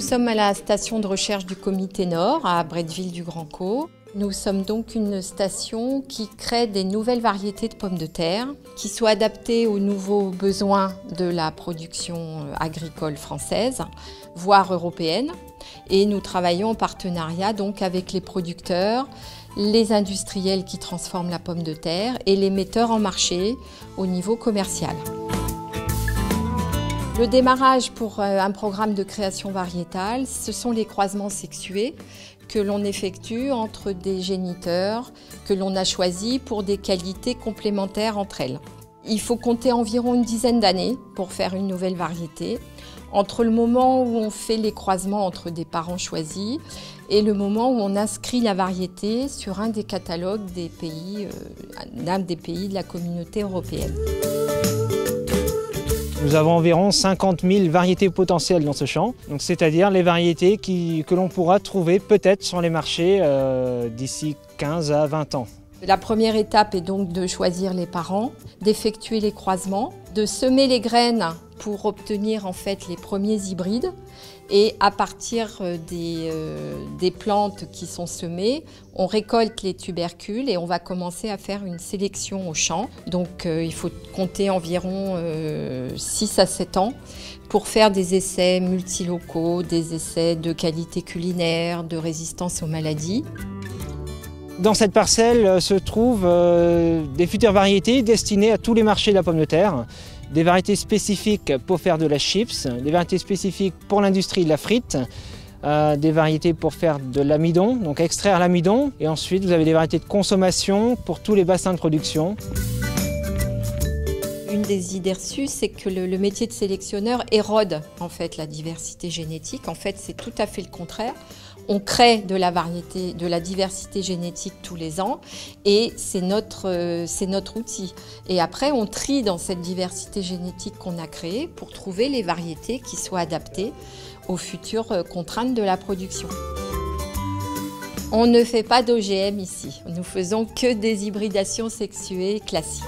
sommes à la station de recherche du Comité Nord, à Bretteville-du-Grand-Caux. Nous sommes donc une station qui crée des nouvelles variétés de pommes de terre qui soient adaptées aux nouveaux besoins de la production agricole française, voire européenne. Et nous travaillons en partenariat donc avec les producteurs, les industriels qui transforment la pomme de terre et les metteurs en marché au niveau commercial. Le démarrage pour un programme de création variétale, ce sont les croisements sexués que l'on effectue entre des géniteurs que l'on a choisis pour des qualités complémentaires entre elles. Il faut compter environ une dizaine d'années pour faire une nouvelle variété, entre le moment où on fait les croisements entre des parents choisis et le moment où on inscrit la variété sur un des catalogues des pays, d'un des pays de la communauté européenne. Nous avons environ 50 000 variétés potentielles dans ce champ, c'est-à-dire les variétés que l'on pourra trouver peut-être sur les marchés d'ici 15 à 20 ans. La première étape est donc de choisir les parents, d'effectuer les croisements, de semer les graines pour obtenir en fait les premiers hybrides. Et à partir des plantes qui sont semées, on récolte les tubercules et on va commencer à faire une sélection au champ. Donc il faut compter environ 6 à 7 ans pour faire des essais multilocaux, des essais de qualité culinaire, de résistance aux maladies. Dans cette parcelle se trouvent des futures variétés destinées à tous les marchés de la pomme de terre. Des variétés spécifiques pour faire de la chips, des variétés spécifiques pour l'industrie de la frite, des variétés pour faire de l'amidon, donc extraire l'amidon. Et ensuite, vous avez des variétés de consommation pour tous les bassins de production. Une des idées reçues, c'est que le métier de sélectionneur érode en fait la diversité génétique. En fait, c'est tout à fait le contraire. On crée de la variété, de la diversité génétique tous les ans et c'est notre outil. Et après, on trie dans cette diversité génétique qu'on a créée pour trouver les variétés qui soient adaptées aux futures contraintes de la production. On ne fait pas d'OGM ici. Nous faisons que des hybridations sexuées classiques.